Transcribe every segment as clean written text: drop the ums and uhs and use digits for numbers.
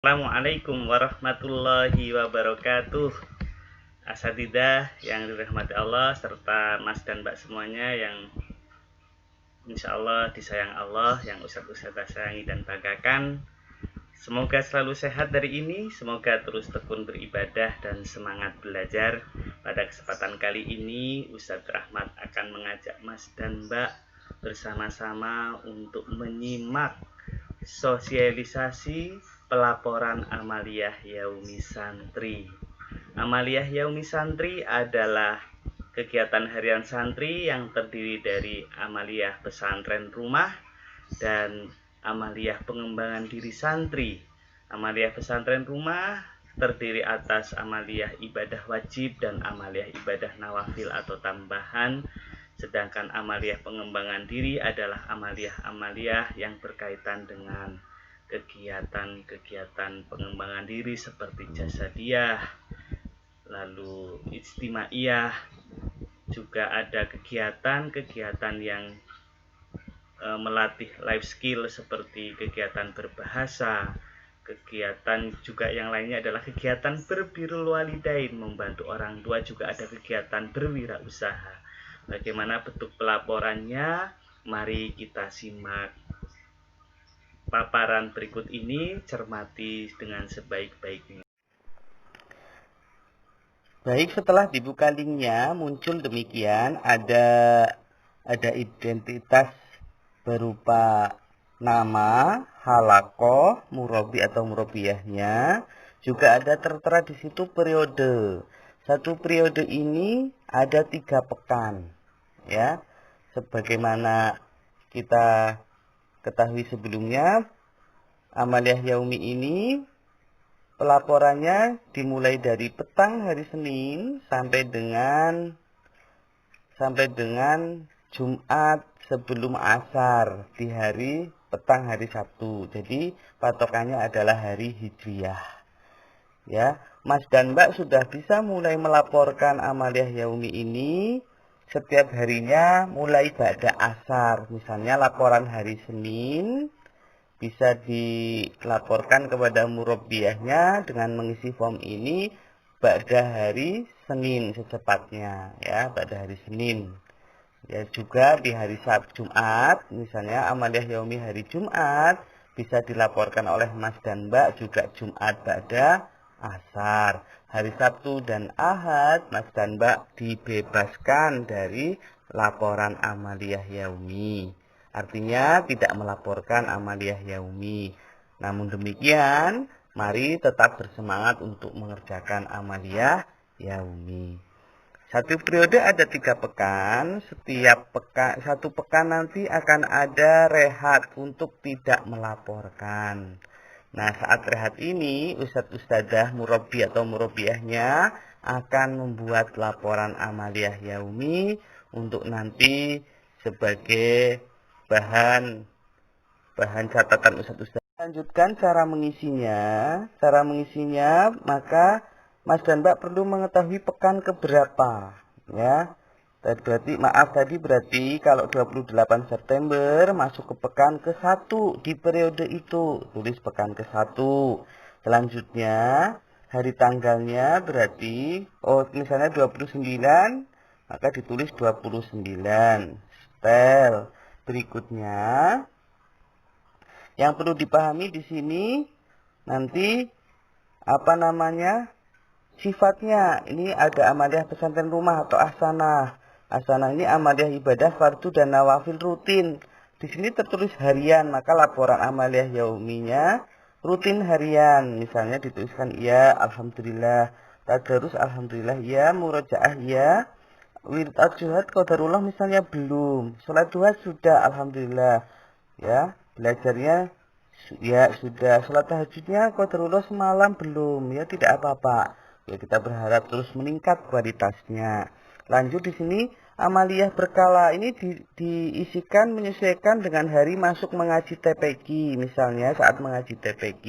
Assalamualaikum warahmatullahi wabarakatuh. Asatidzah yang dirahmati Allah serta Mas dan Mbak semuanya yang insya Allah disayang Allah, yang Ustadz sayangi dan banggakan. Semoga selalu sehat dari ini, semoga terus tekun beribadah dan semangat belajar. Pada kesempatan kali ini Ustadz Rahmat akan mengajak Mas dan Mbak bersama-sama untuk menyimak sosialisasi pelaporan Amaliyah Yaumi Santri. Amaliyah Yaumi Santri adalah kegiatan harian santri yang terdiri dari amaliyah pesantren rumah dan amaliyah pengembangan diri santri. Amaliyah pesantren rumah terdiri atas amaliyah ibadah wajib dan amaliyah ibadah nawafil atau tambahan. Sedangkan amaliyah pengembangan diri adalah amaliyah-amaliyah yang berkaitan dengan kegiatan-kegiatan pengembangan diri seperti jasadiyah, lalu ijtimaiyah. Juga ada kegiatan-kegiatan yang melatih life skill seperti kegiatan berbahasa. Kegiatan juga yang lainnya adalah kegiatan berbirrul walidain, membantu orang tua. Juga ada kegiatan berwirausaha. Bagaimana bentuk pelaporannya? Mari kita simak paparan berikut ini, cermati dengan sebaik-baiknya. Baik, setelah dibuka linknya muncul demikian, ada identitas berupa nama, halakoh, murabi atau murabiyahnya. Juga ada tertera di situ periode. Satu periode ini ada 3 pekan, ya. Sebagaimana kita ketahui sebelumnya, Amaliyah Yaumi ini pelaporannya dimulai dari petang hari Senin sampai dengan Jumat sebelum asar di hari petang hari Sabtu. Jadi patokannya adalah hari Hijriyah. Ya, Mas dan Mbak sudah bisa mulai melaporkan Amaliyah Yaumi ini setiap harinya mulai ba'da asar. Misalnya laporan hari Senin bisa dilaporkan kepada murabbiyahnya dengan mengisi form ini pada hari Senin secepatnya, ya, pada hari Senin. Ya, juga di hari Jumat, misalnya Amaliyah Yaumi hari Jumat bisa dilaporkan oleh Mas dan Mbak juga Jumat pada asar. Hari Sabtu dan Ahad Mas dan Mbak dibebaskan dari laporan Amaliyah Yaumi. Artinya tidak melaporkan Amaliyah Yaumi. Namun demikian, mari tetap bersemangat untuk mengerjakan Amaliyah Yaumi. Satu periode ada 3 pekan. Setiap satu pekan nanti akan ada rehat untuk tidak melaporkan. Nah, saat rehat ini, ustadz-ustadzah murabbi atau murabbiyahnya akan membuat laporan Amaliyah Yaumi untuk nanti sebagai bahan catatan ustadz-ustadz. Lanjutkan cara mengisinya, maka Mas dan Mbak perlu mengetahui pekan keberapa, ya. Berarti kalau 28 September masuk ke pekan ke-1 di periode itu, tulis pekan ke-1. Selanjutnya hari tanggalnya berarti misalnya 29, maka ditulis 29. Setel. Berikutnya yang perlu dipahami di sini nanti sifatnya. Ini ada amaliyah pesantren rumah atau ahsanah. Ahsanah ini amaliyah ibadah fardu dan nawafil rutin. Di sini tertulis harian, maka laporan amaliyah yauminya rutin harian. Misalnya dituliskan ya alhamdulillah, tadarus alhamdulillah ya, murojaah ya, wirid juhad qadarullah misalnya belum, sholat duha sudah alhamdulillah, ya, belajarnya ya sudah, sholat tahajudnya qadarullah semalam belum, ya tidak apa-apa. Ya, kita berharap terus meningkat kualitasnya. Lanjut di sini amaliyah berkala ini diisikan menyesuaikan dengan hari masuk mengaji TPQ. Misalnya saat mengaji TPQ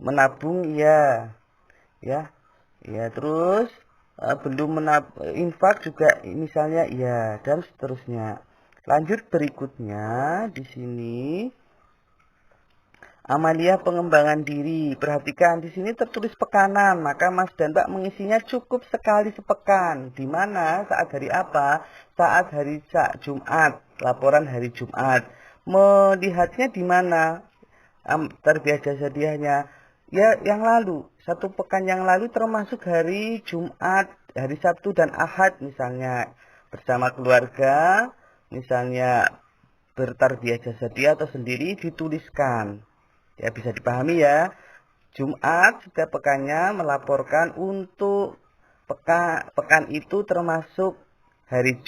menabung ya, terus belum infak juga misalnya ya, dan seterusnya. Lanjut berikutnya di sini Amalia pengembangan diri. Perhatikan di sini tertulis pekanan, maka Mas dan Mbak mengisinya cukup sekali sepekan. Di mana saat hari apa? Saat hari Jumat, laporan hari Jumat. Melihatnya di mana? Tarbiyah jasadiahnya. Ya, yang lalu, satu pekan yang lalu termasuk hari Jumat, hari Sabtu dan Ahad misalnya bersama keluarga, misalnya bertarbiyah jasadiah atau sendiri dituliskan. Ya, bisa dipahami ya. Jumat setiap pekannya melaporkan untuk pekan itu termasuk hari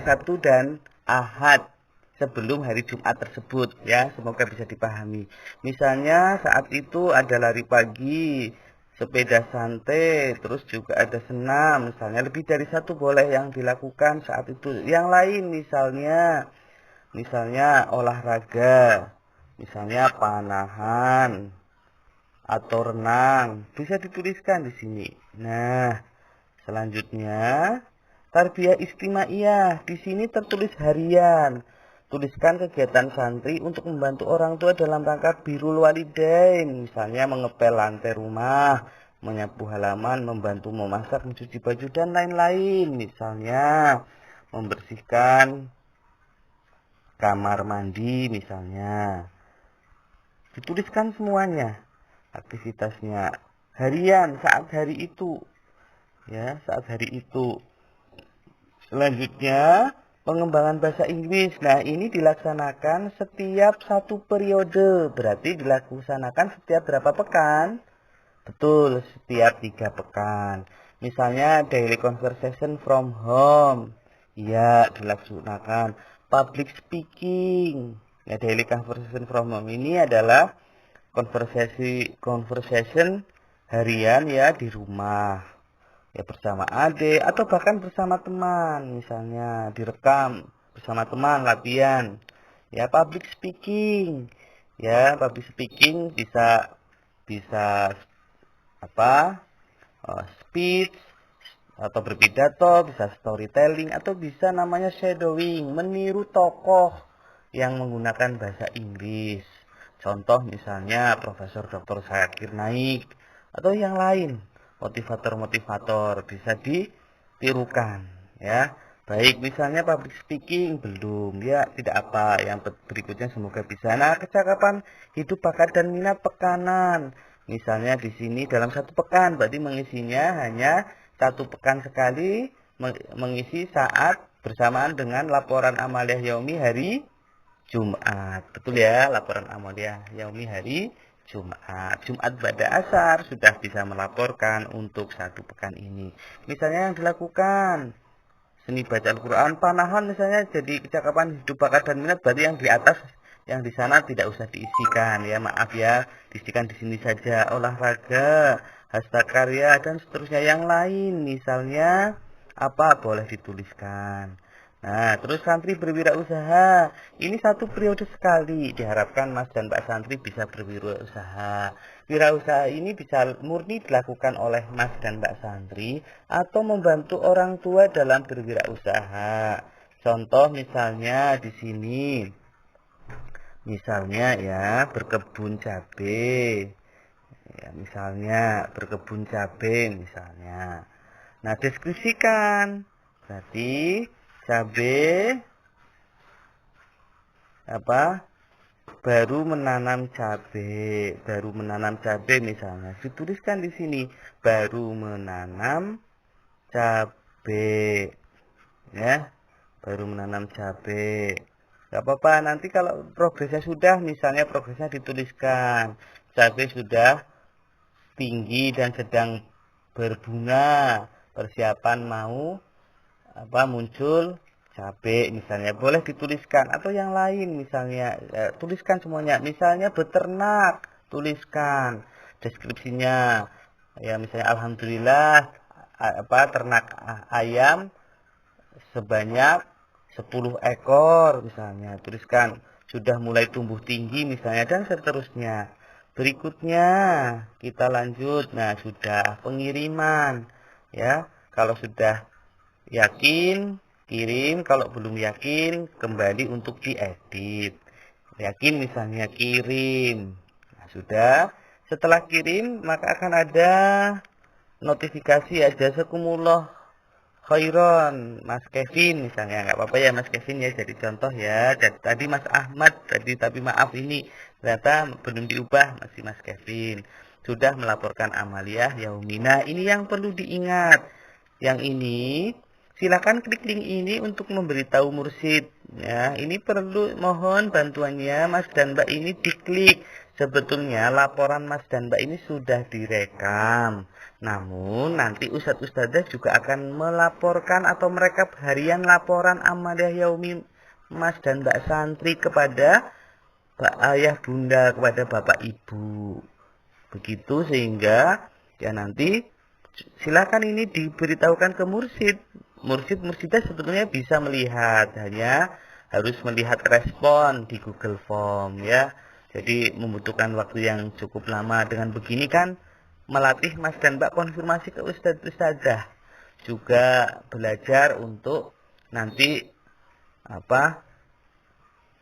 Sabtu dan Ahad sebelum hari Jumat tersebut ya. Semoga bisa dipahami. Misalnya saat itu ada lari pagi, sepeda santai, terus juga ada senam. Misalnya lebih dari satu boleh yang dilakukan saat itu. Yang lain misalnya olahraga, misalnya panahan atau renang, bisa dituliskan di sini. Nah, selanjutnya tarbiyah istimaiyah. Di sini tertulis harian. Tuliskan kegiatan santri untuk membantu orang tua dalam rangka birrul walidain, misalnya mengepel lantai rumah, menyapu halaman, membantu memasak, mencuci baju dan lain-lain. Misalnya membersihkan kamar mandi misalnya. Dituliskan semuanya aktivitasnya harian saat hari itu. Ya, saat hari itu. Selanjutnya, pengembangan bahasa Inggris. Nah, ini dilaksanakan setiap satu periode. Berarti dilaksanakan setiap berapa pekan? Betul, setiap 3 pekan. Misalnya daily conversation from home. Ya, dilaksanakan. Public speaking. Ya, daily conversation from home ini adalah conversation harian ya di rumah. Ya, bersama adik atau bahkan bersama teman. Misalnya direkam bersama teman latihan. Ya, public speaking. Ya, public speaking bisa speech atau berpidato, bisa storytelling atau bisa namanya shadowing, meniru tokoh yang menggunakan bahasa Inggris. Contoh misalnya Profesor Dr. Zakir Naik atau yang lain, motivator-motivator bisa ditirukan ya. Baik, misalnya public speaking belum, ya tidak apa. Yang berikutnya semoga bisa. Nah, kecakapan hidup bakat dan minat pekanan. Misalnya di sini dalam satu pekan, berarti mengisinya hanya satu pekan sekali, mengisi saat bersamaan dengan laporan Amaliyah Yaumi hari Jumat. Betul ya, laporan Amaliyah Yaumi hari Jumat. Jumat pada asar sudah bisa melaporkan untuk satu pekan ini. Misalnya yang dilakukan seni baca Al-Quran, panahan misalnya jadi kecakapan hidup bakat dan minat, berarti yang di atas, yang di sana tidak usah diisikan ya, maaf ya, diisikan di sini saja. Olahraga, hastakarya dan seterusnya yang lain misalnya apa boleh dituliskan. Nah, terus santri berwirausaha. Ini satu periode sekali. Diharapkan Mas dan Mbak santri bisa berwirausaha. Wirausaha ini bisa murni dilakukan oleh Mas dan Mbak santri atau membantu orang tua dalam berwirausaha. Contoh misalnya di sini. Misalnya ya, berkebun cabai. Ya, misalnya berkebun cabai misalnya. Nah, deskripsikan. Berarti cabai baru menanam cabai misalnya. Dituliskan di sini baru menanam cabai. Ya, baru menanam cabai. Gak apa-apa, nanti kalau progresnya sudah, misalnya progresnya dituliskan cabai sudah tinggi dan sedang berbunga, persiapan mau muncul cabai misalnya, boleh dituliskan. Atau yang lain misalnya tuliskan semuanya. Misalnya beternak, tuliskan deskripsinya ya, misalnya alhamdulillah ternak ayam sebanyak 10 ekor misalnya, tuliskan sudah mulai tumbuh tinggi misalnya, dan seterusnya. Berikutnya kita lanjut. Nah, sudah pengiriman ya, kalau sudah yakin kirim, kalau belum yakin kembali untuk diedit. Yakin misalnya kirim Sudah. Setelah kirim, maka akan ada notifikasi ya, jazakumullah khairon, Mas Kevin misalnya. Nggak apa-apa ya Mas Kevin ya, jadi contoh ya. Dan tadi Mas Ahmad tadi, tapi maaf ini ternyata belum diubah, masih Mas Kevin. Sudah melaporkan amaliyah yaumina. Ini yang perlu diingat. Yang ini silakan klik link ini untuk memberitahu mursyid. Ya, ini perlu mohon bantuannya Mas dan Mbak ini diklik. Sebetulnya laporan Mas dan Mbak ini sudah direkam. Namun nanti Ustadz-Ustadzah juga akan melaporkan atau merekap harian laporan amaliyah yaumi Mas dan Mbak santri kepada ayah bunda, kepada bapak ibu. Begitu sehingga ya nanti silakan ini diberitahukan ke mursyid. Mursyid-mursyidnya sebetulnya bisa melihat, hanya harus melihat respon di Google Form ya. Jadi membutuhkan waktu yang cukup lama. Dengan begini kan melatih Mas dan Mbak konfirmasi ke Ustadz-Ustadzah. Juga belajar untuk nanti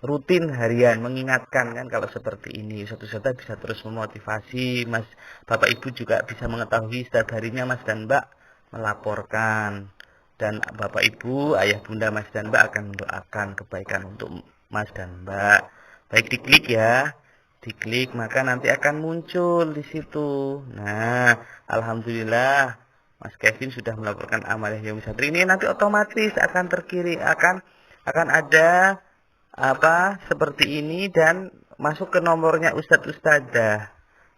rutin harian mengingatkan kan, kalau seperti ini Ustadz-Ustadzah bisa terus memotivasi Mas, Bapak Ibu juga bisa mengetahui setiap harinya Mas dan Mbak melaporkan. Dan Bapak Ibu, Ayah Bunda Mas dan Mbak akan mendoakan kebaikan untuk Mas dan Mbak. Baik, diklik ya. Diklik maka nanti akan muncul di situ. Nah, alhamdulillah Mas Kevin sudah melaporkan amaliyah yaumi santri. Ini nanti otomatis akan terkirim, akan ada seperti ini dan masuk ke nomornya Ustadz Ustadzah,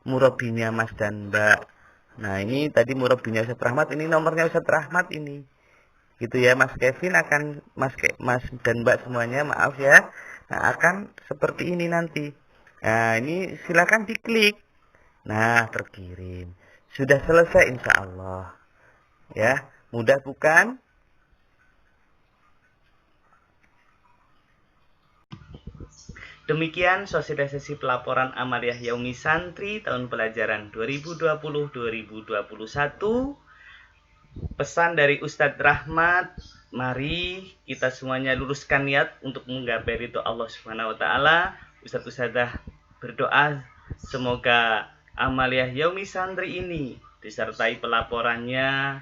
murabinya Mas dan Mbak. Nah, ini tadi murabinya Ustadz Rahmat, ini nomornya Ustadz Rahmat ini. Gitu ya, Mas Kevin akan Mas dan Mbak semuanya, maaf ya. Nah, akan seperti ini nanti. Nah, ini silakan diklik. Nah, terkirim. Sudah selesai insya Allah. Ya, mudah bukan? Demikian sosialisasi pelaporan amaliyah yaumi santri tahun pelajaran 2020-2021. Pesan dari Ustadz Rahmat, mari kita semuanya luruskan niat untuk menggapai ridho Allah Subhanahu wa taala. Ustadz-ustadzah berdoa semoga amaliyah yaumi santri ini disertai pelaporannya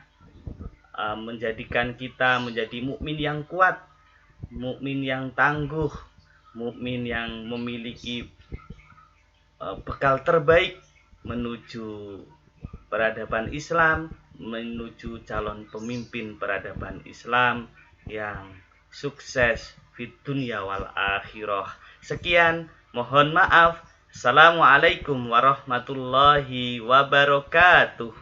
menjadikan kita menjadi mukmin yang kuat, mukmin yang tangguh, mukmin yang memiliki bekal terbaik menuju peradaban Islam, menuju calon pemimpin peradaban Islam yang sukses fid dunya wal akhirah. Sekian, mohon maaf. Assalamualaikum warahmatullahi wabarakatuh.